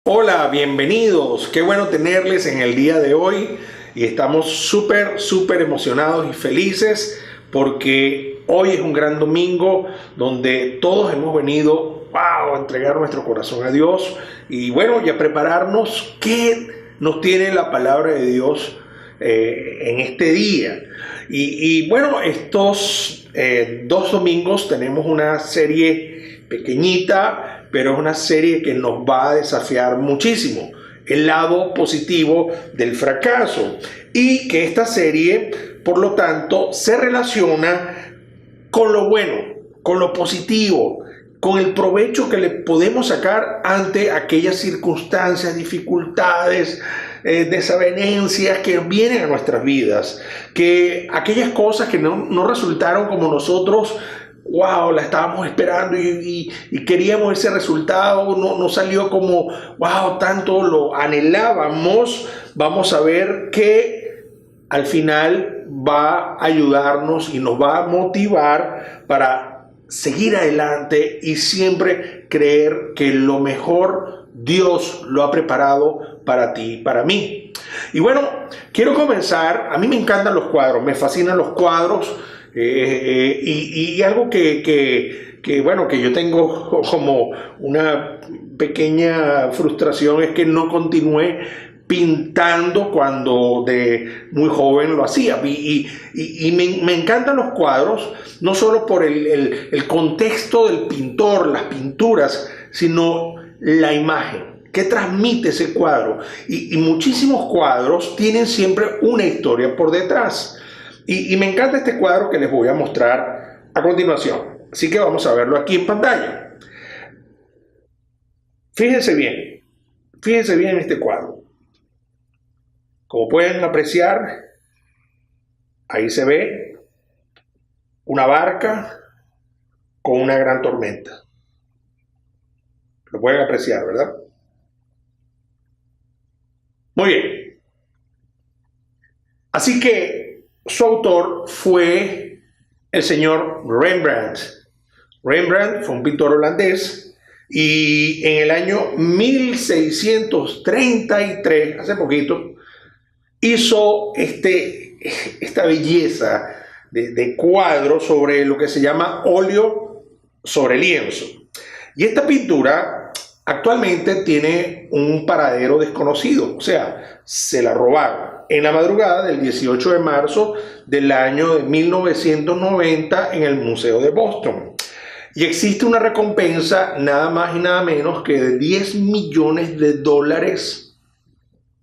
Hola, bienvenidos. Qué bueno tenerles en el día de hoy y estamos súper emocionados y felices porque hoy es un gran domingo donde todos hemos venido, a entregar nuestro corazón a Dios y bueno, y a prepararnos qué nos tiene la palabra de Dios en este día. Bueno, estos 2 domingos tenemos una serie pequeñita, pero es una serie que nos va a desafiar muchísimo el lado positivo del fracaso, y que esta serie, por lo tanto, se relaciona con lo bueno, con lo positivo, con el provecho que le podemos sacar ante aquellas circunstancias, dificultades, desavenencias que vienen a nuestras vidas, que aquellas cosas que no resultaron como nosotros la estábamos esperando y queríamos ese resultado, no salió como tanto lo anhelábamos. Vamos a ver que al final va a ayudarnos y nos va a motivar para seguir adelante y siempre creer que lo mejor Dios lo ha preparado para ti y para mí. Y bueno, quiero comenzar. A mí me encantan los cuadros, me fascinan los cuadros. Y algo que yo tengo como una pequeña frustración es que no continué pintando cuando de muy joven lo hacía. Me encantan los cuadros, no solo por el contexto del pintor, las pinturas, sino la imagen que transmite ese cuadro. Y muchísimos cuadros tienen siempre una historia por detrás. Y me encanta este cuadro que les voy a mostrar a continuación. Así que vamos a verlo aquí en pantalla. Fíjense bien en este cuadro. Como pueden apreciar, ahí se ve una barca con una gran tormenta. Lo pueden apreciar, ¿verdad? Muy bien. Así que su autor fue el señor Rembrandt. Rembrandt fue un pintor holandés y en el año 1633, hace poquito, hizo esta belleza de cuadro sobre lo que se llama óleo sobre lienzo. Y esta pintura actualmente tiene un paradero desconocido, o sea, se la robaron en la madrugada del 18 de marzo del año de 1990 en el Museo de Boston. Y existe una recompensa nada más y nada menos que de $10 millones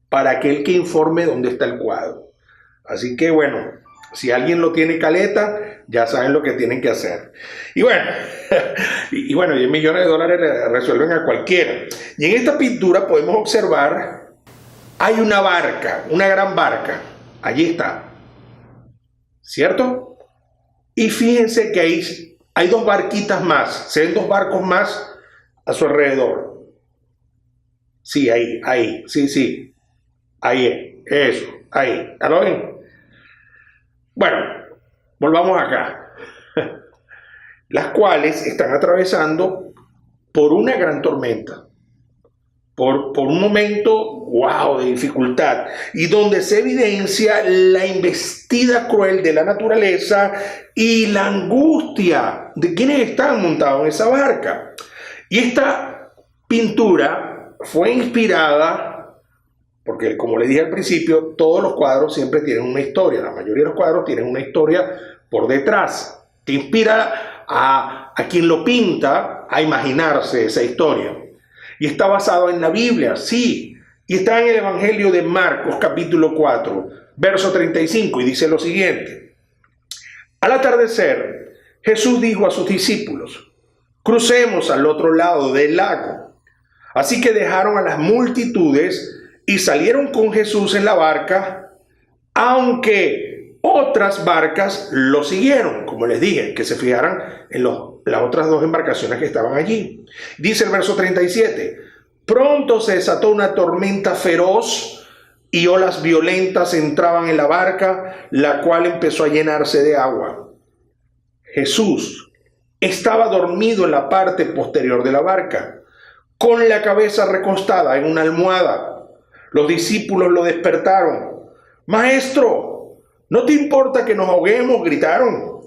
para aquel que informe dónde está el cuadro. Así que bueno, si alguien lo tiene caleta, ya saben lo que tienen que hacer. Y bueno, $10 millones resuelven a cualquiera. Y en esta pintura podemos observar, hay una barca, una gran barca. Allí está. ¿Cierto? Y fíjense que hay dos barquitas más. Se ven dos barcos más a su alrededor. Sí, ahí. Sí. Ahí, eso, ahí. ¿Ya lo ven? Bueno, volvamos acá. Las cuales están atravesando por una gran tormenta. Por un momento, de dificultad, y donde se evidencia la embestida cruel de la naturaleza y la angustia de quienes están montados en esa barca. Y esta pintura fue inspirada, porque como les dije al principio, todos los cuadros siempre tienen una historia, la mayoría de los cuadros tienen una historia por detrás, que inspira a quien lo pinta a imaginarse esa historia. Y está basado en la Biblia, sí. Y está en el Evangelio de Marcos, capítulo 4, verso 35, y dice lo siguiente. Al atardecer, Jesús dijo a sus discípulos: crucemos al otro lado del lago. Así que dejaron a las multitudes y salieron con Jesús en la barca, aunque otras barcas lo siguieron. Como les dije, que se fijaran en las otras dos embarcaciones que estaban allí. Dice el verso 37, pronto se desató una tormenta feroz y olas violentas entraban en la barca, la cual empezó a llenarse de agua. Jesús estaba dormido en la parte posterior de la barca, con la cabeza recostada en una almohada. Los discípulos lo despertaron. Maestro, ¿no te importa que nos ahoguemos?, gritaron.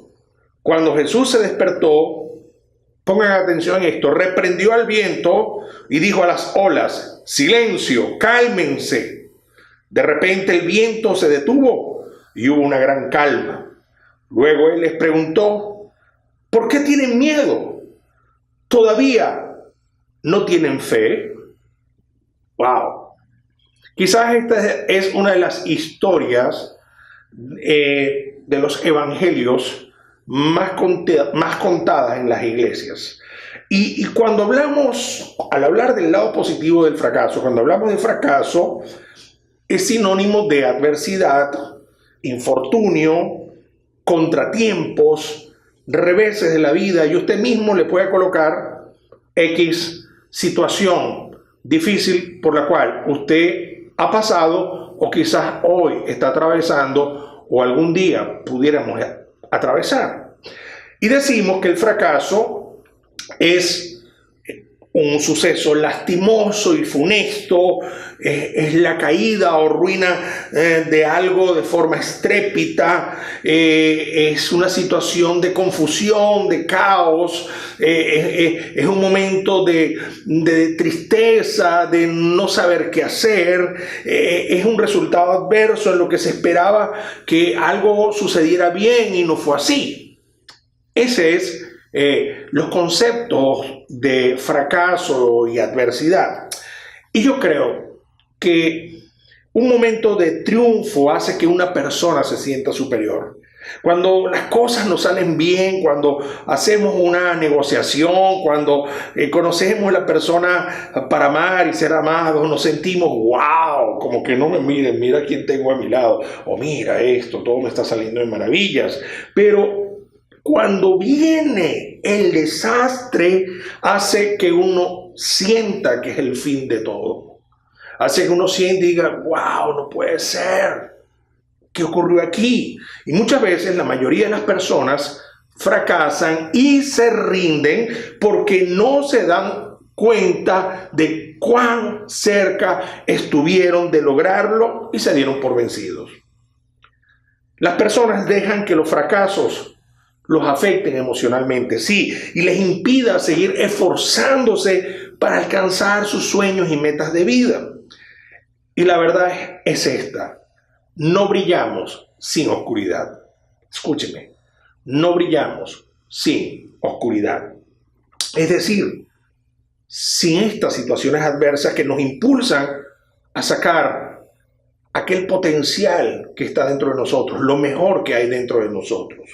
Cuando Jesús se despertó, pongan atención en esto, reprendió al viento y dijo a las olas: silencio, cálmense. De repente el viento se detuvo y hubo una gran calma. Luego él les preguntó: ¿por qué tienen miedo? ¿Todavía no tienen fe? ¡Wow! Quizás esta es una de las historias de los evangelios más contadas en las iglesias. Y cuando al hablar del lado positivo del fracaso, cuando hablamos de fracaso, es sinónimo de adversidad, infortunio, contratiempos, reveses de la vida, y usted mismo le puede colocar X situación difícil por la cual usted ha pasado o quizás hoy está atravesando o algún día pudiéramos atravesar. Y decimos que el fracaso es un suceso lastimoso y funesto, es la caída o ruina de algo de forma estrépita, es una situación de confusión, de caos, es un momento de tristeza, de no saber qué hacer, es un resultado adverso en lo que se esperaba que algo sucediera bien y no fue así. Ese es los conceptos de fracaso y adversidad. Y yo creo que un momento de triunfo hace que una persona se sienta superior. Cuando las cosas nos salen bien, cuando hacemos una negociación, cuando conocemos a la persona para amar y ser amados, nos sentimos wow, como que no me miren, mira quién tengo a mi lado, o mira esto, todo me está saliendo de maravillas. Pero cuando viene el desastre, hace que uno sienta que es el fin de todo. Hace que uno sienta y diga, wow, no puede ser. ¿Qué ocurrió aquí? Y muchas veces la mayoría de las personas fracasan y se rinden porque no se dan cuenta de cuán cerca estuvieron de lograrlo y se dieron por vencidos. Las personas dejan que los fracasos los afecten emocionalmente, sí, y les impida seguir esforzándose para alcanzar sus sueños y metas de vida. Y la verdad es esta: no brillamos sin oscuridad. Escúcheme, no brillamos sin oscuridad. Es decir, sin estas situaciones adversas que nos impulsan a sacar aquel potencial que está dentro de nosotros, lo mejor que hay dentro de nosotros.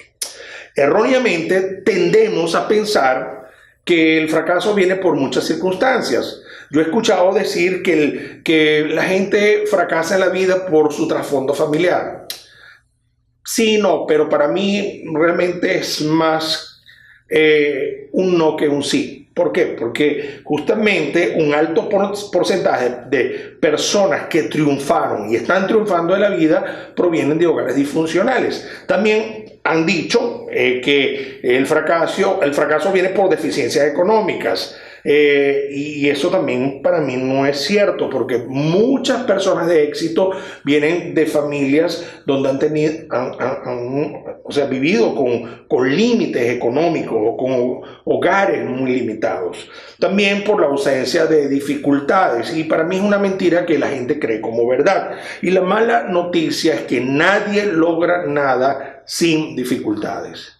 Erróneamente tendemos a pensar que el fracaso viene por muchas circunstancias. Yo he escuchado decir que la gente fracasa en la vida por su trasfondo familiar. Sí, no, pero para mí realmente es más un no que un sí. ¿Por qué? Porque justamente un alto porcentaje de personas que triunfaron y están triunfando en la vida provienen de hogares disfuncionales. También han dicho que el fracaso viene por deficiencias económicas. Y eso también para mí no es cierto, porque muchas personas de éxito vienen de familias donde han vivido con límites económicos o con hogares muy limitados. También por la ausencia de dificultades, y para mí es una mentira que la gente cree como verdad. Y la mala noticia es que nadie logra nada sin dificultades.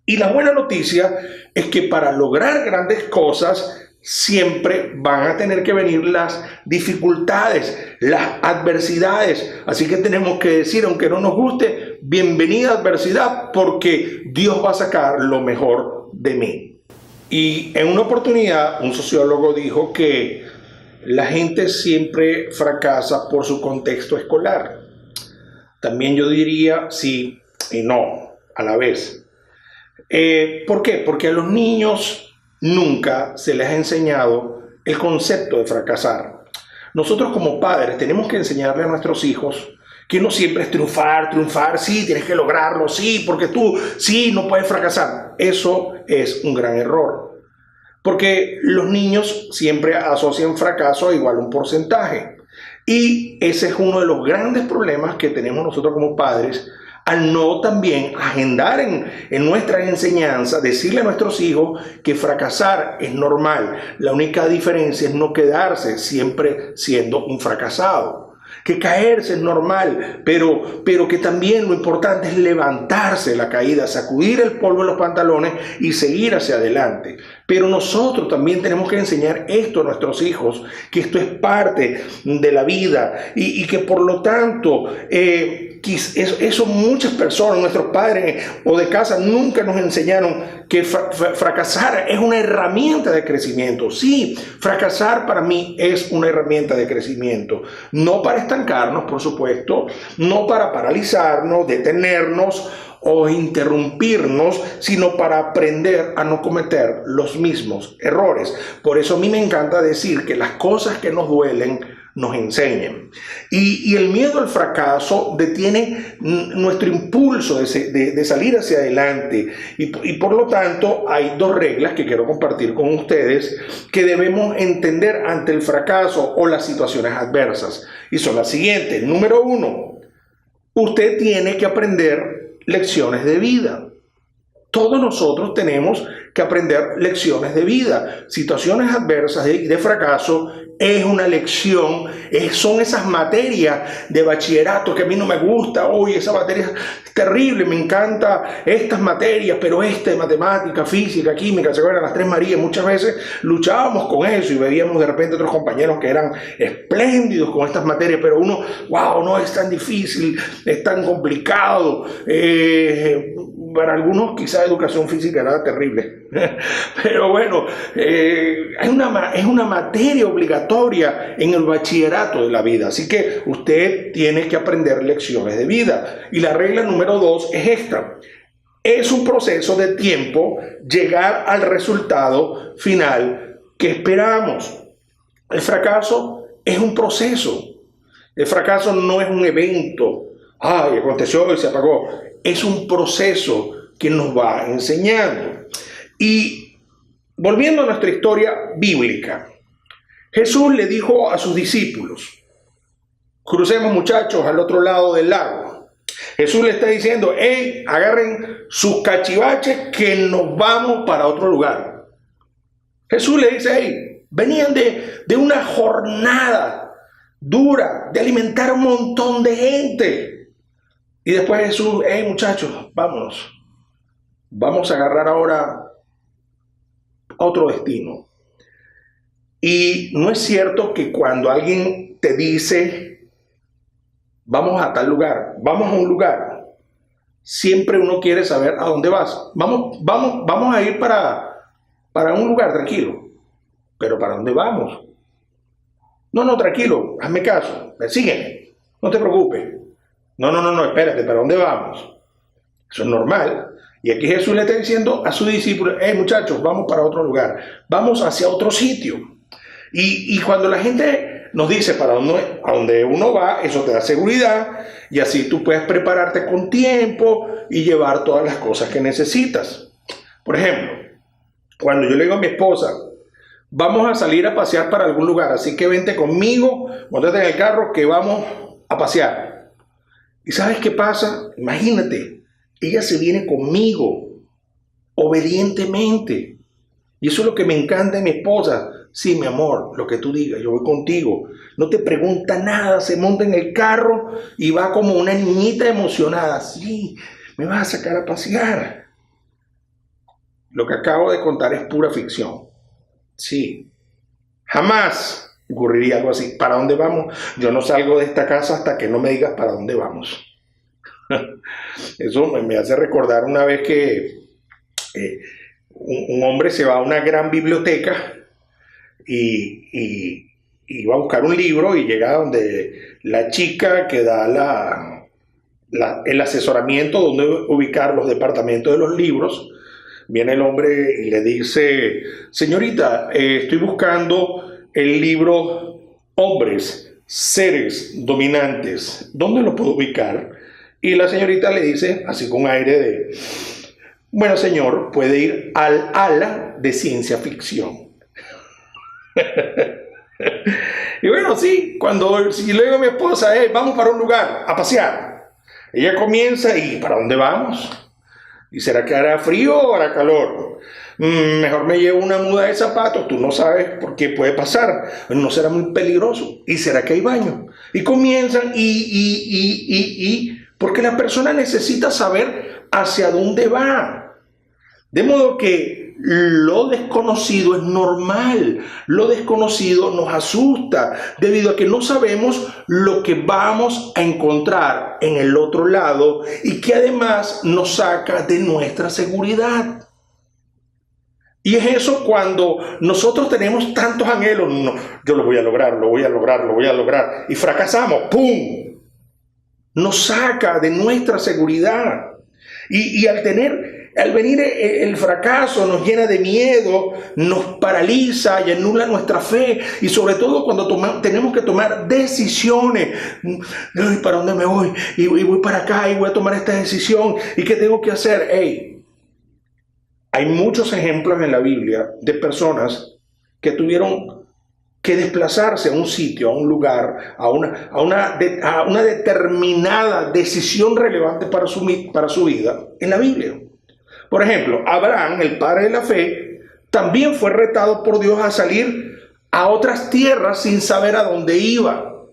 Y la buena noticia es que para lograr grandes cosas siempre van a tener que venir las dificultades, las adversidades. Así que tenemos que decir, aunque no nos guste, bienvenida adversidad, porque Dios va a sacar lo mejor de mí. Y en una oportunidad un sociólogo dijo que la gente siempre fracasa por su contexto escolar. También yo diría sí y no a la vez. ¿Por qué? Porque a los niños nunca se les ha enseñado el concepto de fracasar. Nosotros como padres tenemos que enseñarle a nuestros hijos que no siempre es triunfar, sí, tienes que lograrlo, sí, porque tú, sí, no puedes fracasar. Eso es un gran error. Porque los niños siempre asocian fracaso a igual un porcentaje. Y ese es uno de los grandes problemas que tenemos nosotros como padres, al no también agendar en nuestra enseñanza, decirle a nuestros hijos que fracasar es normal. La única diferencia es no quedarse siempre siendo un fracasado. Que caerse es normal, pero que también lo importante es levantarse de la caída, sacudir el polvo de los pantalones y seguir hacia adelante. Pero nosotros también tenemos que enseñar esto a nuestros hijos, que esto es parte de la vida y que por lo tanto eso muchas personas, nuestros padres o de casa nunca nos enseñaron que fracasar es una herramienta de crecimiento. Sí, fracasar para mí es una herramienta de crecimiento, no para estancarnos, por supuesto, no para paralizarnos, detenernos o interrumpirnos, sino para aprender a no cometer los mismos errores. Por eso a mí me encanta decir que las cosas que nos duelen nos enseñan. Y el miedo al fracaso detiene nuestro impulso de salir hacia adelante. Y por lo tanto hay dos reglas que quiero compartir con ustedes que debemos entender ante el fracaso o las situaciones adversas. Y son las siguientes. Número 1, usted tiene que aprender lecciones de vida. Todos nosotros tenemos que aprender lecciones de vida. Situaciones adversas de fracaso es una lección, son esas materias de bachillerato que a mí no me gusta. Oye, esa materia es terrible, me encanta estas materias, pero de matemática, física, química, se acuerdan las tres Marías, muchas veces luchábamos con eso y veíamos de repente otros compañeros que eran espléndidos con estas materias, pero uno, wow, no es tan difícil, es tan complicado. Para algunos quizá educación física era terrible, pero bueno, es una materia obligatoria en el bachillerato de la vida, así que usted tiene que aprender lecciones de vida. Y la regla número 2 es esta: es un proceso de tiempo llegar al resultado final que esperamos. El fracaso es un proceso, el fracaso no es un evento, ay, aconteció y se apagó. Es un proceso que nos va enseñando. Y volviendo a nuestra historia bíblica, Jesús le dijo a sus discípulos: crucemos, muchachos, al otro lado del lago. Jesús le está diciendo: hey, agarren sus cachivaches que nos vamos para otro lugar. Jesús le dice: hey, venían de una jornada dura, de alimentar a un montón de gente. Y después Jesús: hey, muchachos, vámonos. Vamos a agarrar ahora otro destino. Y no es cierto que cuando alguien te dice vamos a tal lugar, vamos a un lugar, siempre uno quiere saber a dónde vas. Vamos a ir para un lugar, tranquilo. Pero ¿para dónde vamos? No, tranquilo, hazme caso, sígueme, no te preocupes. No, espérate, ¿para dónde vamos? Eso es normal. Y aquí Jesús le está diciendo a sus discípulos: hey, muchachos, vamos para otro lugar, vamos hacia otro sitio. Y cuando la gente nos dice a dónde uno va, eso te da seguridad y así tú puedes prepararte con tiempo y llevar todas las cosas que necesitas. Por ejemplo, cuando yo le digo a mi esposa: vamos a salir a pasear para algún lugar, así que vente conmigo, montate en el carro que vamos a pasear. ¿Y sabes qué pasa? Imagínate, ella se viene conmigo, obedientemente. Y eso es lo que me encanta de mi esposa. Sí, mi amor, lo que tú digas, yo voy contigo. No te pregunta nada, se monta en el carro y va como una niñita emocionada. Sí, me vas a sacar a pasear. Lo que acabo de contar es pura ficción. Sí, jamás ocurriría algo así. ¿Para dónde vamos? Yo no salgo de esta casa hasta que no me digas para dónde vamos. Eso me hace recordar una vez que un hombre se va a una gran biblioteca y va a buscar un libro y llega donde la chica que da el asesoramiento donde ubicar los departamentos de los libros. Viene el hombre y le dice: señorita, estoy buscando el libro Hombres, Seres Dominantes. ¿Dónde lo puedo ubicar? Y la señorita le dice, así con aire de: bueno, señor, puede ir al ala de ciencia ficción. Y bueno, sí, si le digo a mi esposa, vamos para un lugar a pasear, ella comienza, ¿y para dónde vamos? ¿Y será que hará frío o hará calor? Mejor me llevo una muda de zapatos, tú no sabes por qué puede pasar, no será muy peligroso. ¿Y será que hay baño? Y comienzan porque la persona necesita saber hacia dónde va. De modo que lo desconocido es normal, lo desconocido nos asusta, debido a que no sabemos lo que vamos a encontrar en el otro lado y que además nos saca de nuestra seguridad. Y es eso cuando nosotros tenemos tantos anhelos, no, yo lo voy a lograr, lo voy a lograr, lo voy a lograr, y fracasamos, ¡pum! Nos saca de nuestra seguridad. Y al venir el fracaso nos llena de miedo, nos paraliza y anula nuestra fe. Y sobre todo cuando tenemos que tomar decisiones. ¿Para dónde me voy? Y voy para acá y voy a tomar esta decisión. ¿Y qué tengo que hacer? Hay muchos ejemplos en la Biblia de personas que tuvieron que desplazarse a un sitio, a un lugar, a una determinada decisión relevante para su vida en la Biblia. Por ejemplo, Abraham, el padre de la fe, también fue retado por Dios a salir a otras tierras sin saber a dónde iba.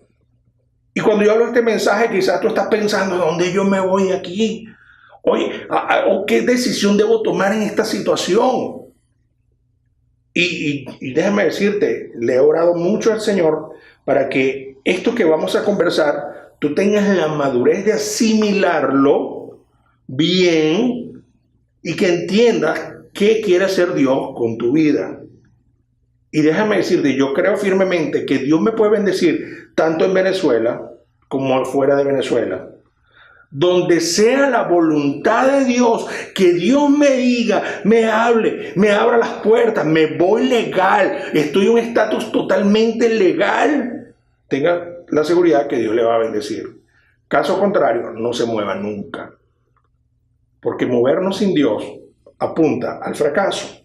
Y cuando yo hablo de este mensaje, quizás tú estás pensando, ¿a dónde yo me voy de aquí? Oye, ¿qué decisión debo tomar en esta situación? Y déjame decirte, le he orado mucho al Señor para que esto que vamos a conversar, tú tengas la madurez de asimilarlo bien y que entiendas qué quiere hacer Dios con tu vida. Y déjame decirte, yo creo firmemente que Dios me puede bendecir tanto en Venezuela como fuera de Venezuela. Donde sea la voluntad de Dios, que Dios me diga, me hable, me abra las puertas, me voy legal, estoy en un estatus totalmente legal, tenga la seguridad que Dios le va a bendecir. Caso contrario, no se mueva nunca, porque movernos sin Dios apunta al fracaso.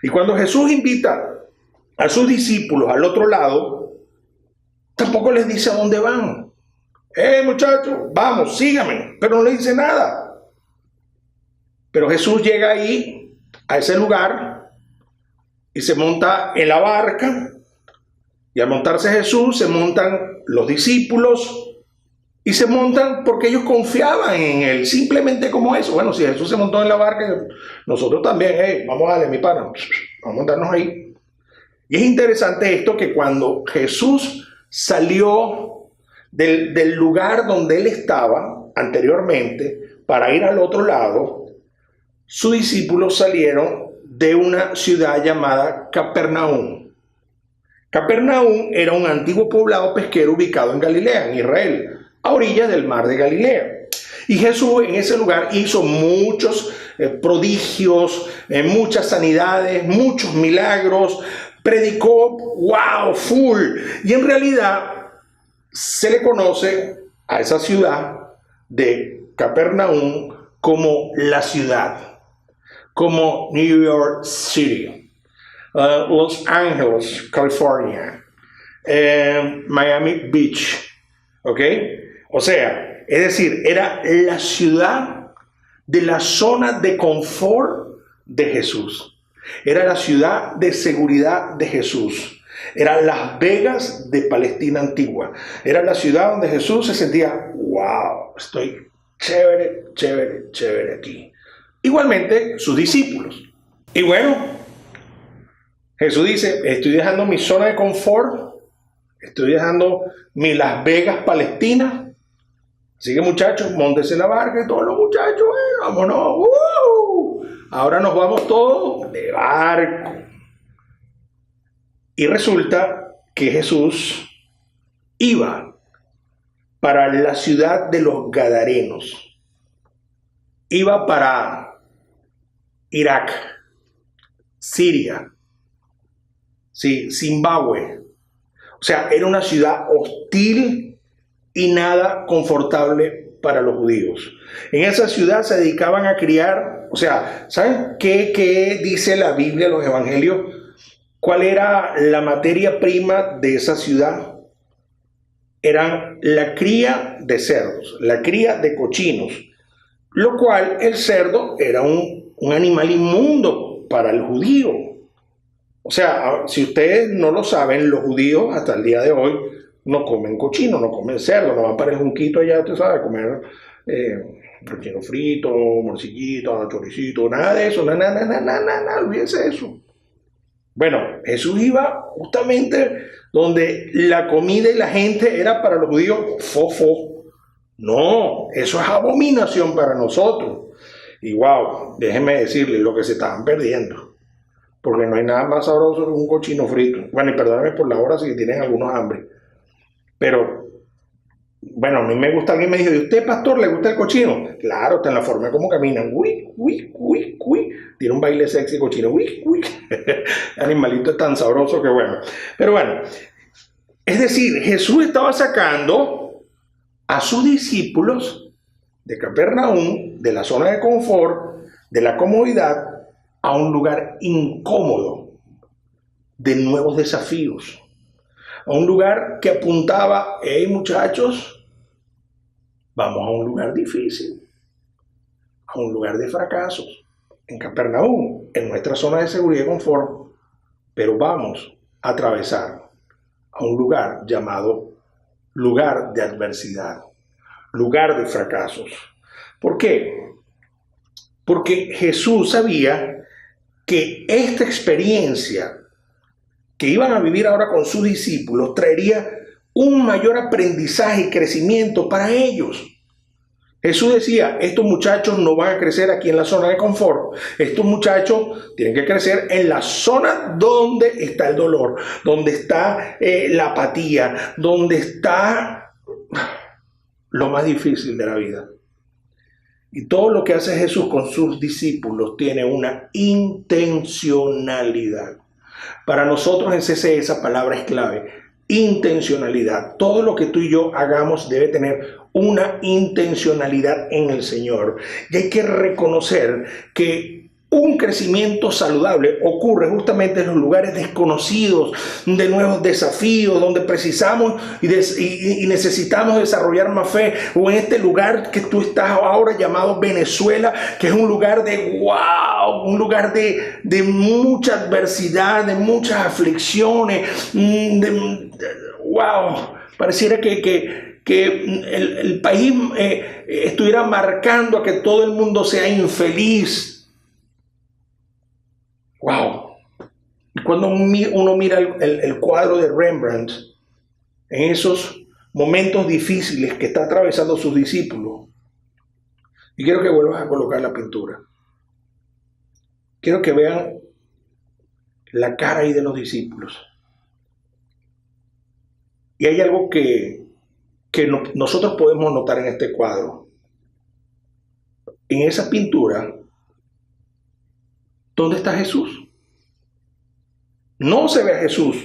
Y cuando Jesús invita a sus discípulos al otro lado, tampoco les dice a dónde van. Muchachos, vamos, síganme, pero no le dice nada. Pero Jesús llega ahí, a ese lugar, y se monta en la barca, y al montarse Jesús, se montan los discípulos, y se montan porque ellos confiaban en Él, simplemente como eso. Bueno, si Jesús se montó en la barca, nosotros también, vamos a darle, mi pana, vamos a montarnos ahí. Y es interesante esto, que cuando Jesús salió del lugar donde él estaba anteriormente para ir al otro lado, sus discípulos salieron de una ciudad llamada Capernaum. Capernaum era un antiguo poblado pesquero ubicado en Galilea, en Israel, a orillas del mar de Galilea. Y Jesús en ese lugar hizo muchos prodigios, muchas sanidades, muchos milagros, predicó, wow, full. Y en realidad se le conoce a esa ciudad de Capernaum como la ciudad, como New York City, Los Ángeles, California, Miami Beach, ¿ok? O sea, es decir, era la ciudad de la zona de confort de Jesús, era la ciudad de seguridad de Jesús. Era Las Vegas de Palestina antigua. Era la ciudad donde Jesús se sentía, wow, estoy chévere, chévere, chévere aquí. Igualmente sus discípulos. Y bueno, Jesús dice, estoy dejando mi zona de confort, estoy dejando mi Las Vegas Palestina. Así que muchachos, móntense en la barca, todos los muchachos, vámonos. Ahora nos vamos todos de barco. Y resulta que Jesús iba para la ciudad de los Gadarenos. Iba para Irak, Siria, sí, Zimbabue. O sea, era una ciudad hostil y nada confortable para los judíos. En esa ciudad se dedicaban a criar, o sea, ¿saben qué dice la Biblia, los evangelios? ¿Cuál era la materia prima de esa ciudad? Eran la cría de cerdos, la cría de cochinos, lo cual el cerdo era un animal inmundo para el judío. O sea, si ustedes no lo saben, los judíos hasta el día de hoy no comen cochino, no comen cerdo, no van para el junquito allá, usted sabe, a comer cochino frito, morcillito, choricito, nada de eso, nada, olvídense de eso. Bueno, Jesús iba justamente donde la comida y la gente era para los judíos fofo. No, eso es abominación para nosotros. Y wow, déjenme decirles lo que se estaban perdiendo. Porque no hay nada más sabroso que un cochino frito. Bueno, y perdónenme por la hora si tienen algunos hambre. Pero, bueno, a mí me gusta, alguien me dijo, ¿y usted, pastor, le gusta el cochino? Claro, está en la forma como caminan. Uy. Tiene un baile sexy cochino. Uy. Animalito es tan sabroso que bueno. Pero bueno, es decir, Jesús estaba sacando a sus discípulos de Capernaum, de la zona de confort, de la comodidad, a un lugar incómodo, de nuevos desafíos, a un lugar que apuntaba, hey muchachos, vamos a un lugar difícil, a un lugar de fracasos, en Capernaum, en nuestra zona de seguridad y confort, pero vamos a atravesar a un lugar llamado lugar de adversidad, lugar de fracasos. ¿Por qué? Porque Jesús sabía que esta experiencia que iban a vivir ahora con sus discípulos traería un mayor aprendizaje y crecimiento para ellos. Jesús decía, estos muchachos no van a crecer aquí en la zona de confort. Estos muchachos tienen que crecer en la zona donde está el dolor, donde está la apatía, donde está lo más difícil de la vida. Y todo lo que hace Jesús con sus discípulos tiene una intencionalidad. Para nosotros en CCE esa palabra es clave. Intencionalidad. Todo lo que tú y yo hagamos debe tener una intencionalidad en el Señor. Y hay que reconocer que un crecimiento saludable ocurre justamente en los lugares desconocidos, de nuevos desafíos, donde precisamos y necesitamos desarrollar más fe, o en este lugar que tú estás ahora llamado Venezuela, que es un lugar de wow, un lugar de mucha adversidad, de muchas aflicciones, wow, pareciera que el país estuviera marcando a que todo el mundo sea infeliz. Wow. Y cuando uno mira el cuadro de Rembrandt, en esos momentos difíciles que está atravesando sus discípulos, y quiero que vuelvas a colocar la pintura. Quiero que vean la cara ahí de los discípulos. Y hay algo que nosotros podemos notar en este cuadro. En esa pintura, ¿dónde está Jesús? No se ve a Jesús.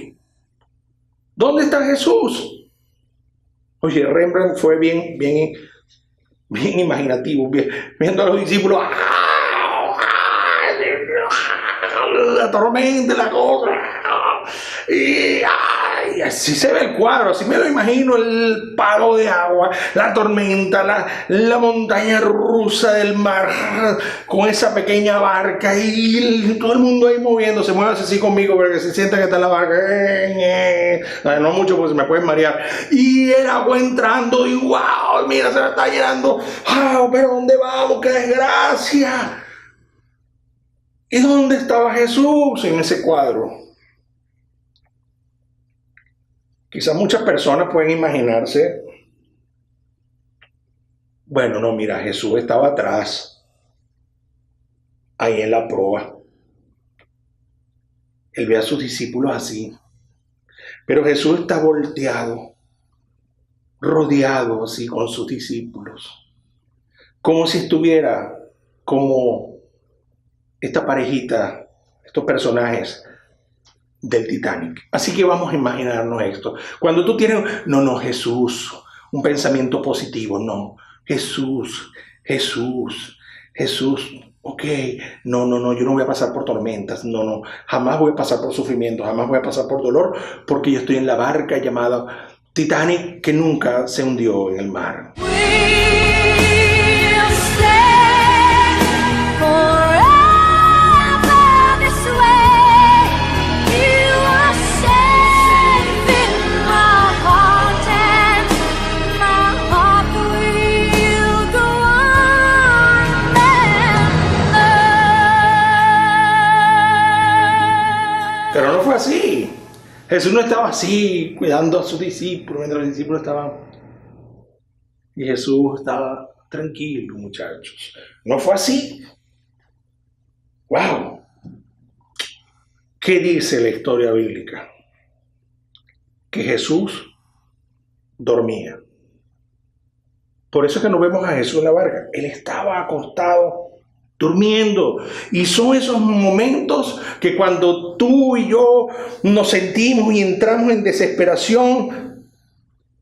¿Dónde está Jesús? Oye, Rembrandt fue bien imaginativo, viendo a los discípulos, la tormenta, la cosa, y así se ve el cuadro, así me lo imagino, el palo de agua, la tormenta, la montaña rusa del mar, con esa pequeña barca y todo el mundo ahí moviéndose. Muévase así conmigo para que se sienta que está en la barca. No mucho porque se me pueden marear. Y el agua entrando y wow, mira, se me está llenando. Pero ¿dónde vamos? ¡Qué desgracia! ¿Y dónde estaba Jesús en ese cuadro? Quizás muchas personas pueden imaginarse, bueno, no, mira, Jesús estaba atrás, ahí en la proa. Él ve a sus discípulos así, pero Jesús está volteado, rodeado así con sus discípulos, como si estuviera como esta parejita, estos personajes del Titanic. Así que vamos a imaginarnos esto. Cuando tú tienes, no, Jesús, un pensamiento positivo, no. Jesús, Jesús, Jesús. Ok, no, yo no voy a pasar por tormentas, no, jamás voy a pasar por sufrimiento, jamás voy a pasar por dolor, porque yo estoy en la barca llamada Titanic, que nunca se hundió en el mar. Pero no fue así. Jesús no estaba así cuidando a sus discípulos mientras los discípulos estaban. Y Jesús estaba tranquilo, muchachos. No fue así. ¡Wow! ¿Qué dice la historia bíblica? Que Jesús dormía. Por eso es que no vemos a Jesús en la barca. Él estaba acostado durmiendo. Y son esos momentos que cuando tú y yo nos sentimos y entramos en desesperación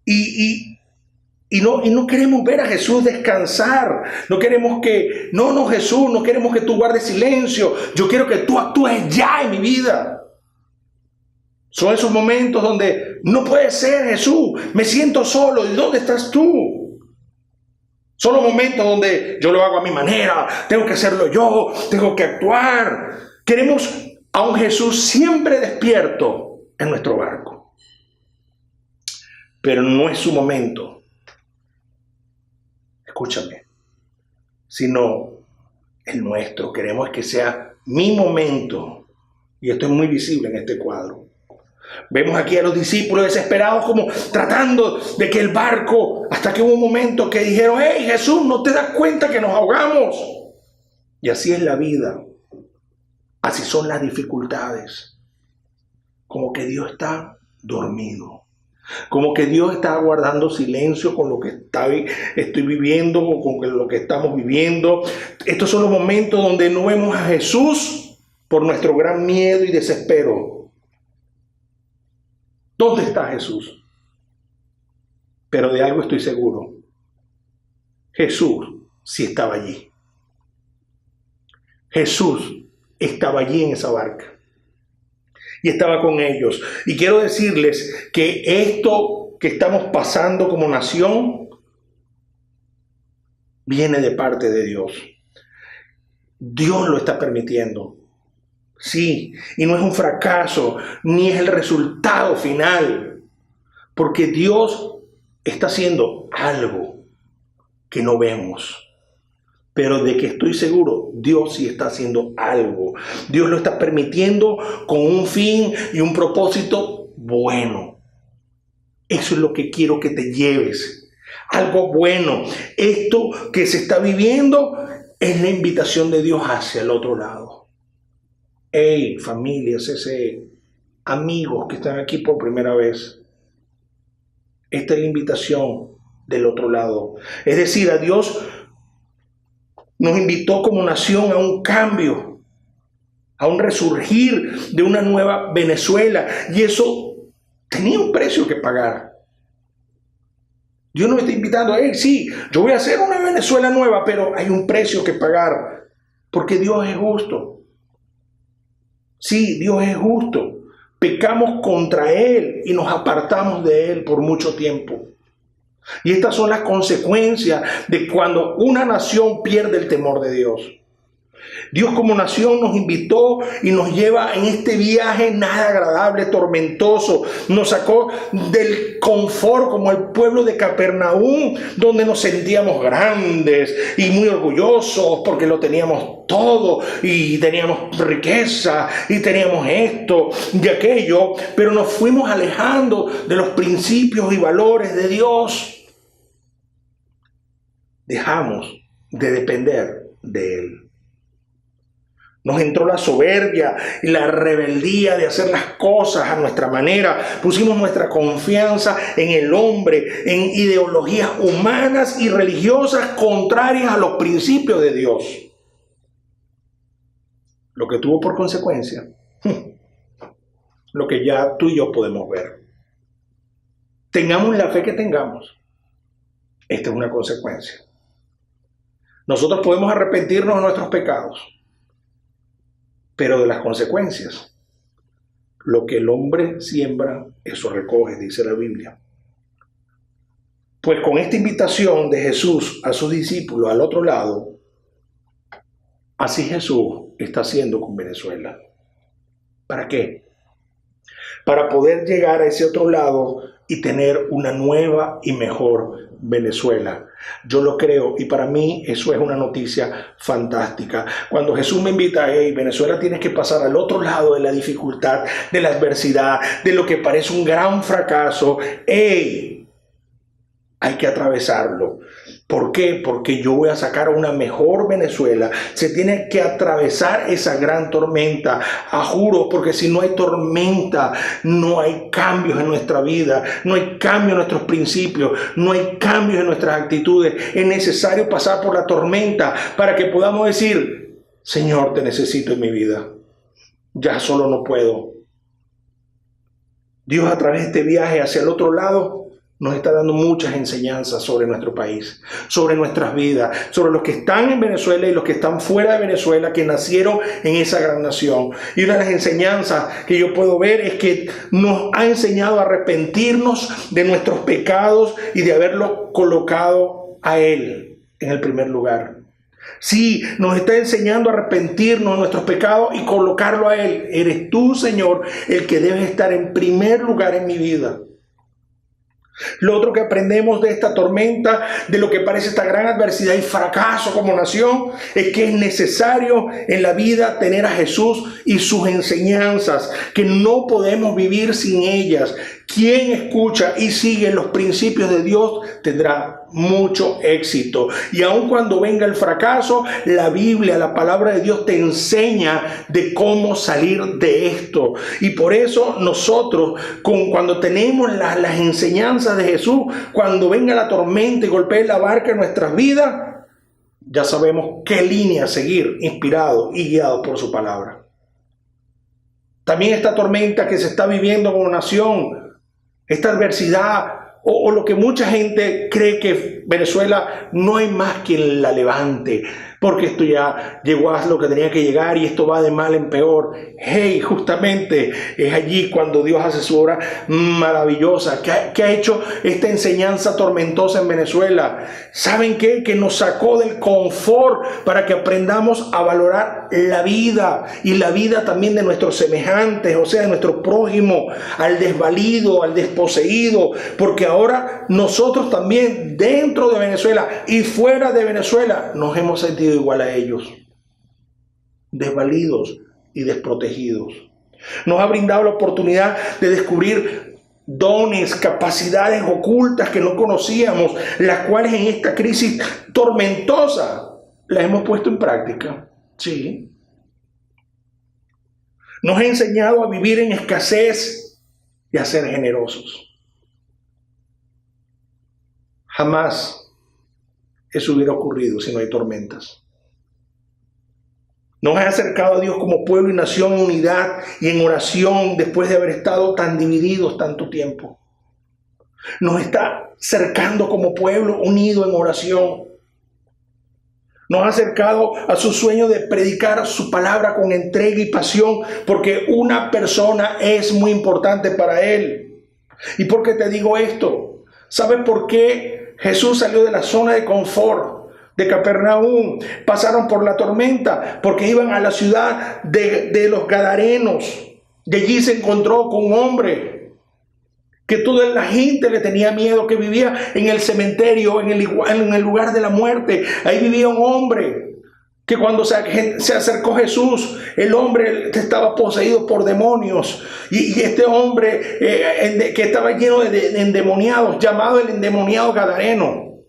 y no queremos ver a Jesús descansar. No queremos que, no Jesús, no queremos que tú guardes silencio. Yo quiero que tú actúes ya en mi vida. Son esos momentos donde no puede ser, Jesús, me siento solo. ¿Y dónde estás tú? Son los momentos donde yo lo hago a mi manera, tengo que hacerlo yo, tengo que actuar. Queremos a un Jesús siempre despierto en nuestro barco. Pero no es su momento, escúchame, sino el nuestro. Queremos que sea mi momento. Y esto es muy visible en este cuadro. Vemos aquí a los discípulos desesperados como tratando de que el barco, hasta que hubo un momento que dijeron: hey Jesús, ¿no te das cuenta que nos ahogamos? Y así es la vida, así son las dificultades. Como que Dios está dormido, como que Dios está guardando silencio con lo que estoy viviendo o con lo que estamos viviendo. Estos son los momentos donde no vemos a Jesús por nuestro gran miedo y desespero. ¿Dónde está Jesús? Pero de algo estoy seguro. Jesús sí estaba allí. Jesús estaba allí en esa barca. Y estaba con ellos. Y quiero decirles que esto que estamos pasando como nación viene de parte de Dios. Dios lo está permitiendo. Sí, y no es un fracaso, ni es el resultado final, porque Dios está haciendo algo que no vemos, pero de que estoy seguro, Dios sí está haciendo algo. Dios lo está permitiendo con un fin y un propósito bueno. Eso es lo que quiero que te lleves, algo bueno. Esto que se está viviendo es la invitación de Dios hacia el otro lado. Hey, familias, amigos que están aquí por primera vez. Esta es la invitación del otro lado. Es decir, a Dios nos invitó como nación a un cambio, a un resurgir de una nueva Venezuela. Y eso tenía un precio que pagar. Dios nos está invitando a sí, yo voy a hacer una Venezuela nueva, pero hay un precio que pagar, porque Dios es justo. Sí, Dios es justo. Pecamos contra Él y nos apartamos de Él por mucho tiempo. Y estas son las consecuencias de cuando una nación pierde el temor de Dios. Dios como nación nos invitó y nos lleva en este viaje nada agradable, tormentoso. Nos sacó del confort como el pueblo de Capernaum, donde nos sentíamos grandes y muy orgullosos porque lo teníamos todo y teníamos riqueza y teníamos esto y aquello, pero nos fuimos alejando de los principios y valores de Dios. Dejamos de depender de Él. Nos entró la soberbia y la rebeldía de hacer las cosas a nuestra manera. Pusimos nuestra confianza en el hombre, en ideologías humanas y religiosas contrarias a los principios de Dios. Lo que tuvo por consecuencia, lo que ya tú y yo podemos ver. Tengamos la fe que tengamos, esta es una consecuencia. Nosotros podemos arrepentirnos de nuestros pecados, pero de las consecuencias, lo que el hombre siembra, eso recoge, dice la Biblia. Pues con esta invitación de Jesús a sus discípulos al otro lado, así Jesús está haciendo con Venezuela. ¿Para qué? Para poder llegar a ese otro lado y tener una nueva y mejor Venezuela. Yo lo creo y para mí eso es una noticia fantástica. Cuando Jesús me invita, hey, Venezuela tienes que pasar al otro lado de la dificultad, de la adversidad, de lo que parece un gran fracaso, hey, hay que atravesarlo. ¿Por qué? Porque yo voy a sacar una mejor Venezuela. Se tiene que atravesar esa gran tormenta. Juro, porque si no hay tormenta, no hay cambios en nuestra vida, no hay cambios en nuestros principios, no hay cambios en nuestras actitudes. Es necesario pasar por la tormenta para que podamos decir, Señor, te necesito en mi vida. Ya solo no puedo. Dios, a través de este viaje hacia el otro lado, nos está dando muchas enseñanzas sobre nuestro país, sobre nuestras vidas, sobre los que están en Venezuela y los que están fuera de Venezuela, que nacieron en esa gran nación. Y una de las enseñanzas que yo puedo ver es que nos ha enseñado a arrepentirnos de nuestros pecados y de haberlo colocado a Él en el primer lugar. Sí, nos está enseñando a arrepentirnos de nuestros pecados y colocarlo a Él. Eres tú, Señor, el que debe estar en primer lugar en mi vida. Lo otro que aprendemos de esta tormenta, de lo que parece esta gran adversidad y fracaso como nación, es que es necesario en la vida tener a Jesús y sus enseñanzas, que no podemos vivir sin ellas. Quien escucha y sigue los principios de Dios tendrá mucho éxito. Y aun cuando venga el fracaso, la Biblia, la palabra de Dios te enseña de cómo salir de esto. Y por eso nosotros, cuando tenemos las enseñanzas de Jesús, cuando venga la tormenta y golpee la barca en nuestras vidas, ya sabemos qué línea seguir, inspirado y guiado por su palabra. También esta tormenta que se está viviendo como nación, esta adversidad, o lo que mucha gente cree que Venezuela no hay más quien la levante, porque esto ya llegó a lo que tenía que llegar y esto va de mal en peor. Hey, justamente es allí cuando Dios hace su obra maravillosa. ¿Qué ha hecho esta enseñanza tormentosa en Venezuela? ¿Saben qué? Que nos sacó del confort para que aprendamos a valorar la vida y la vida también de nuestros semejantes, o sea, de nuestro prójimo, al desvalido, al desposeído, porque ahora nosotros también dentro de Venezuela y fuera de Venezuela nos hemos sentido igual a ellos, desvalidos y desprotegidos. Nos ha brindado la oportunidad de descubrir dones, capacidades ocultas que no conocíamos, las cuales en esta crisis tormentosa las hemos puesto en práctica. Sí. Nos ha enseñado a vivir en escasez y a ser generosos. Jamás eso hubiera ocurrido si no hay tormentas. Nos ha acercado a Dios como pueblo y nación en unidad y en oración después de haber estado tan divididos tanto tiempo. Nos está acercando como pueblo unido en oración. Nos ha acercado a su sueño de predicar su palabra con entrega y pasión, porque una persona es muy importante para Él. ¿Y por qué te digo esto? ¿Sabes por qué Jesús salió de la zona de confort de Capernaum? Pasaron por la tormenta porque iban a la ciudad de los Gadarenos. Y allí se encontró con un hombre que toda la gente le tenía miedo, que vivía en el cementerio, en el lugar de la muerte. Ahí vivía un hombre que cuando se acercó Jesús, el hombre estaba poseído por demonios. Y este hombre que estaba lleno de endemoniados, llamado el endemoniado Gadareno.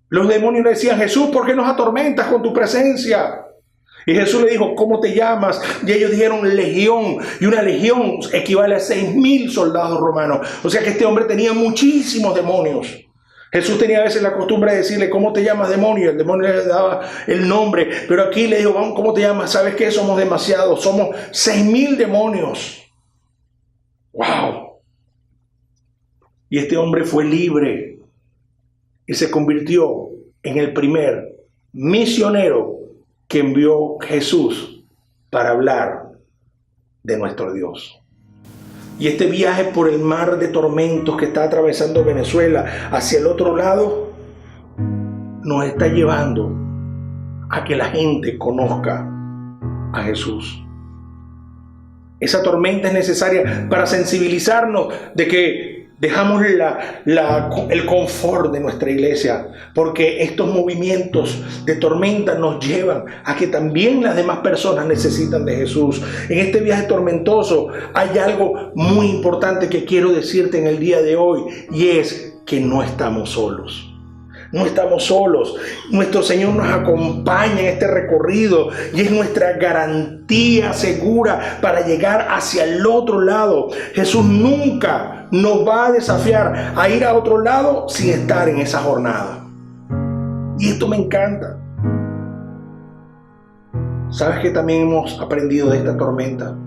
Los demonios le decían: Jesús, ¿por qué nos atormentas con tu presencia? Y Jesús le dijo: ¿cómo te llamas? Y ellos dijeron: legión. Y una legión equivale a 6.000 soldados romanos. O sea que este hombre tenía muchísimos demonios. Jesús tenía a veces la costumbre de decirle: ¿cómo te llamas, demonio? El demonio le daba el nombre. Pero aquí le dijo: ¿cómo te llamas? ¿Sabes qué? Somos demasiados. Somos 6.000 demonios. ¡Wow! Y este hombre fue libre y se convirtió en el primer misionero que envió Jesús para hablar de nuestro Dios. Y este viaje por el mar de tormentos que está atravesando Venezuela hacia el otro lado nos está llevando a que la gente conozca a Jesús. Esa tormenta es necesaria para sensibilizarnos de que dejamos el confort de nuestra iglesia, porque estos movimientos de tormenta nos llevan a que también las demás personas necesitan de Jesús. En este viaje tormentoso hay algo muy importante que quiero decirte en el día de hoy, y es que no estamos solos. No estamos solos. Nuestro Señor nos acompaña en este recorrido y es nuestra garantía segura para llegar hacia el otro lado. Jesús nunca nos va a desafiar a ir a otro lado sin estar en esa jornada. Y esto me encanta. ¿Sabes que también hemos aprendido de esta tormenta?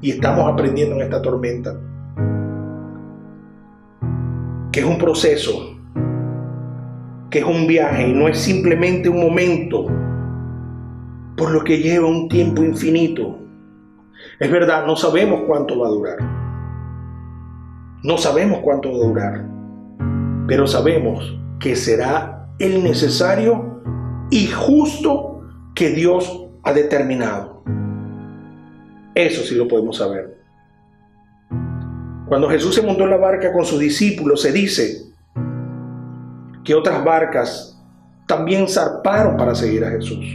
Y estamos aprendiendo en esta tormenta. Que es un proceso. Que es un viaje y no es simplemente un momento, por lo que lleva un tiempo infinito. Es verdad, no sabemos cuánto va a durar. No sabemos cuánto va a durar, pero sabemos que será el necesario y justo que Dios ha determinado. Eso sí lo podemos saber. Cuando Jesús se montó en la barca con sus discípulos, se dice que otras barcas también zarparon para seguir a Jesús.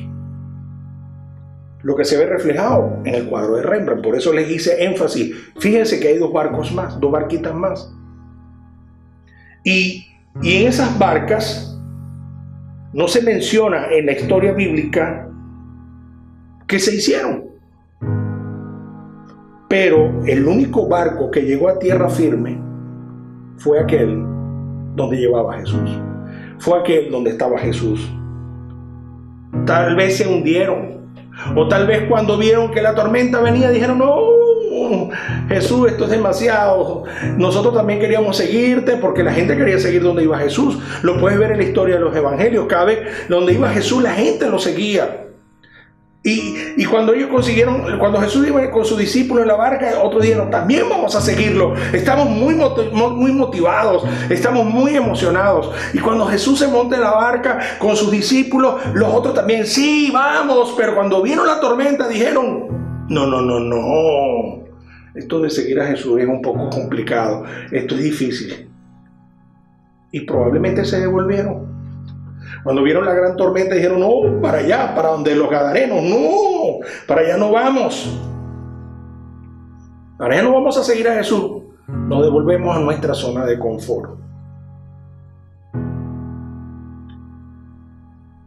Lo que se ve reflejado en el cuadro de Rembrandt. Por eso les hice énfasis. Fíjense que hay dos barcos más, dos barquitas más. Y en esas barcas no se menciona en la historia bíblica que se hicieron. Pero el único barco que llegó a tierra firme fue aquel donde llevaba a Jesús. Fue aquel donde estaba Jesús. Tal vez se hundieron. O tal vez cuando vieron que la tormenta venía dijeron: no, Jesús, esto es demasiado. Nosotros también queríamos seguirte, porque la gente quería seguir donde iba Jesús. Lo puedes ver en la historia de los evangelios. Cada vez donde iba Jesús, la gente lo seguía. Y cuando ellos cuando Jesús iba con sus discípulos en la barca, otros dijeron: también vamos a seguirlo. Estamos muy motivados, estamos muy emocionados. Y cuando Jesús se monta en la barca con sus discípulos, los otros también: sí, vamos. Pero cuando vino la tormenta dijeron: no. Esto de seguir a Jesús es un poco complicado. Esto es difícil. Y probablemente se devolvieron. Cuando vieron la gran tormenta dijeron: no, para allá, para donde los gadarenos, no, para allá no vamos. Para allá no vamos a seguir a Jesús. Nos devolvemos a nuestra zona de confort.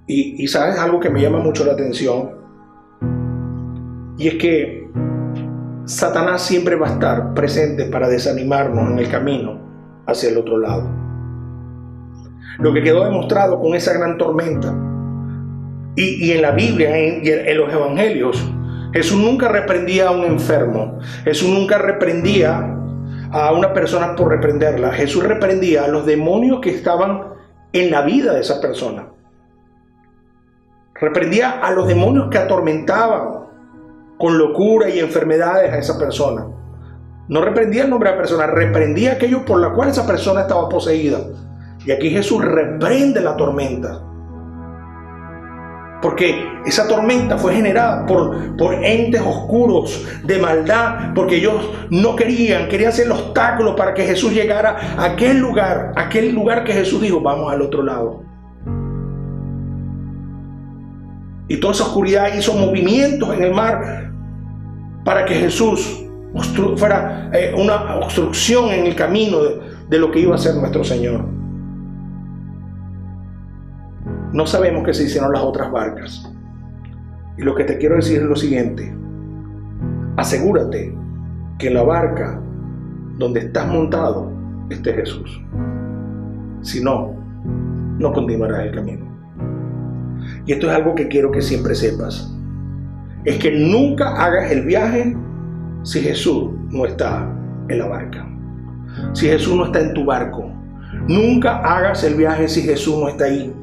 Y ¿sabes algo que me llama mucho la atención? Y es que Satanás siempre va a estar presente para desanimarnos en el camino hacia el otro lado. Lo que quedó demostrado con esa gran tormenta. Y en la Biblia, en los evangelios, Jesús nunca reprendía a un enfermo. Jesús nunca reprendía a una persona por reprenderla. Jesús reprendía a los demonios que estaban en la vida de esa persona. Reprendía a los demonios que atormentaban con locura y enfermedades a esa persona. No reprendía el nombre de la persona, reprendía aquello por la cual esa persona estaba poseída. Y aquí Jesús reprende la tormenta. Porque esa tormenta fue generada por entes oscuros de maldad. Porque ellos no querían ser el obstáculo para que Jesús llegara a aquel lugar que Jesús dijo: vamos al otro lado. Y toda esa oscuridad hizo movimientos en el mar para que Jesús fuera una obstrucción en el camino de lo que iba a ser nuestro Señor. No sabemos qué se hicieron las otras barcas. Y lo que te quiero decir es lo siguiente: asegúrate que en la barca donde estás montado esté Jesús. Si no, no continuarás el camino. Y esto es algo que quiero que siempre sepas: es que nunca hagas el viaje si Jesús no está en la barca, si Jesús no está en tu barco. Nunca hagas el viaje si Jesús no está ahí.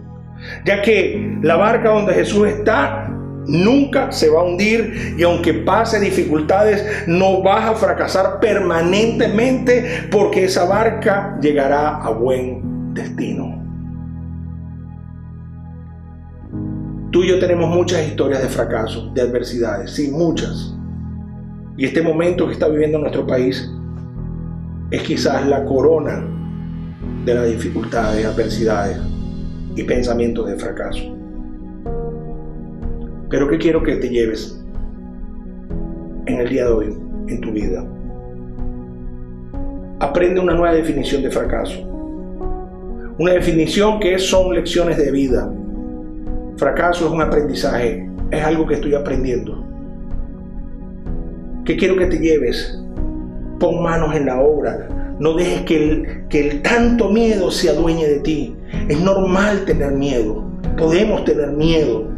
ya que la barca donde Jesús está nunca se va a hundir, y aunque pase dificultades, no vas a fracasar permanentemente, porque esa barca llegará a buen destino. Tú y yo tenemos muchas historias de fracaso, de adversidades, sí, muchas. Y este momento que está viviendo nuestro país es quizás la corona de las dificultades, adversidades y pensamientos de fracaso. Pero ¿qué quiero que te lleves en el día de hoy, en tu vida? Aprende una nueva definición de fracaso. Una definición que son lecciones de vida. Fracaso es un aprendizaje, es algo que estoy aprendiendo. ¿Qué quiero que te lleves? Pon manos en la obra. No dejes que el tanto miedo se adueñe de ti. Es normal tener miedo. Podemos tener miedo.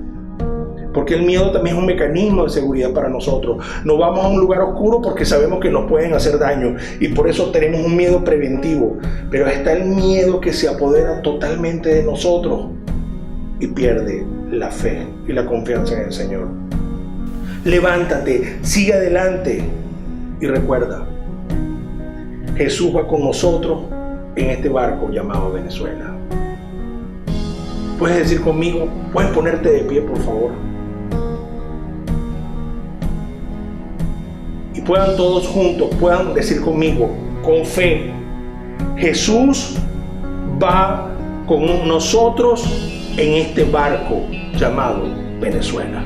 Porque el miedo también es un mecanismo de seguridad para nosotros. No vamos a un lugar oscuro porque sabemos que nos pueden hacer daño. Y por eso tenemos un miedo preventivo. Pero está el miedo que se apodera totalmente de nosotros y pierde la fe y la confianza en el Señor. Levántate, sigue adelante y recuerda, Jesús va con nosotros en este barco llamado Venezuela. ¿Puedes decir conmigo? ¿Puedes ponerte de pie, por favor? Y puedan todos juntos, puedan decir conmigo, con fe, Jesús va con nosotros en este barco llamado Venezuela.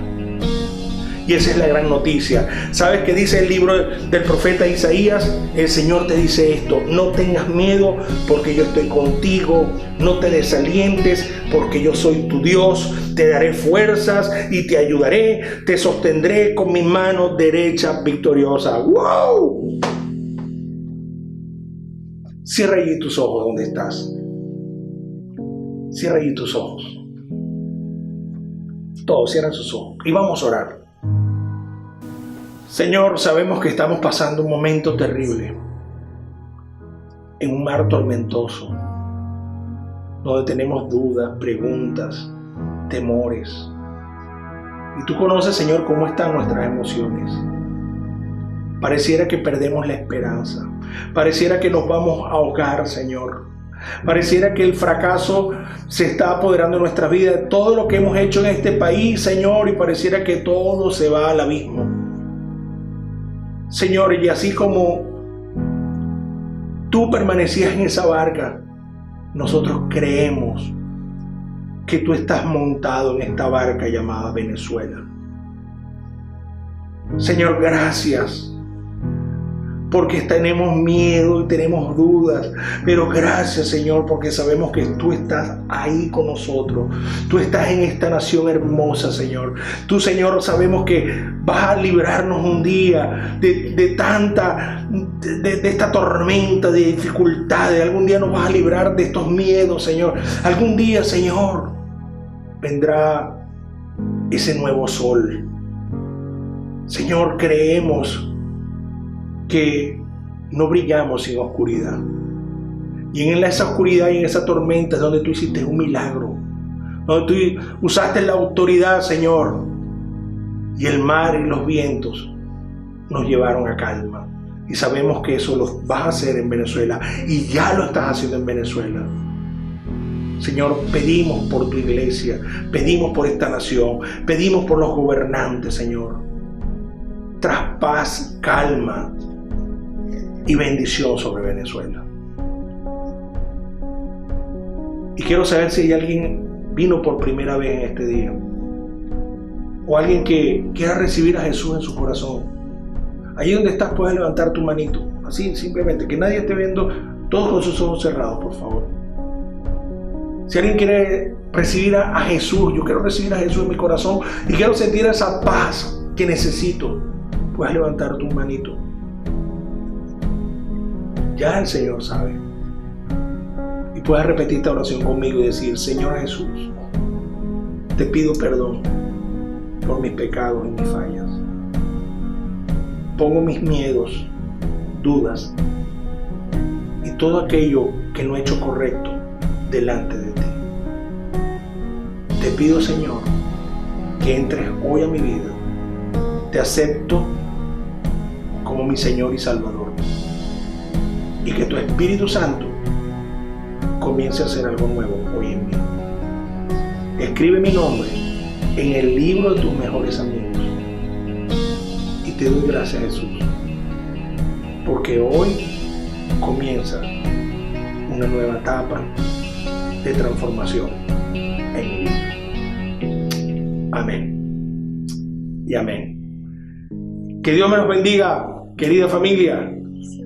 Y esa es la gran noticia. ¿Sabes qué dice el libro del profeta Isaías? El Señor te dice esto: no tengas miedo porque yo estoy contigo, no te desalientes porque yo soy tu Dios, te daré fuerzas y te ayudaré, te sostendré con mi mano derecha victoriosa. ¡Wow! Cierra allí tus ojos donde estás. Cierra allí tus ojos. Todos cierran sus ojos y vamos a orar. Señor, sabemos que estamos pasando un momento terrible, en un mar tormentoso, donde tenemos dudas, preguntas, temores. Y tú conoces, Señor, cómo están nuestras emociones. Pareciera que perdemos la esperanza. Pareciera que nos vamos a ahogar, Señor. Pareciera que el fracaso se está apoderando de nuestra vida, de todo lo que hemos hecho en este país, Señor, y pareciera que todo se va al abismo. Señor, y así como tú permanecías en esa barca, nosotros creemos que tú estás montado en esta barca llamada Venezuela. Señor, gracias, porque tenemos miedo y tenemos dudas, pero gracias, Señor, porque sabemos que tú estás ahí con nosotros. Tú estás en esta nación hermosa, Señor. Tú, Señor, sabemos que vas a librarnos un día de esta tormenta, de dificultades. Algún día nos vas a librar de estos miedos, Señor. Algún día, Señor, vendrá ese nuevo sol. Señor, creemos que no brillamos sin oscuridad. Y en esa oscuridad y en esa tormenta es donde tú hiciste un milagro, donde tú usaste la autoridad, Señor, y el mar y los vientos nos llevaron a calma. Y sabemos que eso lo vas a hacer en Venezuela, y ya lo estás haciendo en Venezuela. Señor, pedimos por tu iglesia, pedimos por esta nación, pedimos por los gobernantes, Señor. Tras paz, calma y bendición sobre Venezuela. Y quiero saber si hay alguien vino por primera vez en este día, o alguien que quiera recibir a Jesús en su corazón. Allí donde estás puedes levantar tu manito, así simplemente, que nadie esté viendo, todos con sus ojos cerrados, por favor. Si alguien quiere recibir a Jesús, yo quiero recibir a Jesús en mi corazón y quiero sentir esa paz que necesito, puedes levantar tu manito. Ya el Señor sabe. Y puedes repetir esta oración conmigo y decir: Señor Jesús, te pido perdón por mis pecados y mis fallas. Pongo mis miedos, dudas y todo aquello que no he hecho correcto delante de ti. te pido, Señor, que entres hoy a mi vida. Te acepto como mi Señor y Salvador. Y que tu Espíritu Santo comience a hacer algo nuevo hoy en mí. Escribe mi nombre en el libro de tus mejores amigos. Y te doy gracias, Jesús, porque hoy comienza una nueva etapa de transformación en mi vida. Amén y amén. Que Dios me los bendiga, querida familia.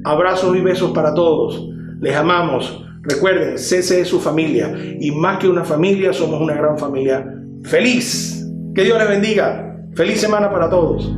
Abrazos y besos para todos. Les amamos. Recuerden, CC es su familia, y más que una familia, somos una gran familia feliz. Que Dios les bendiga. Feliz semana para todos.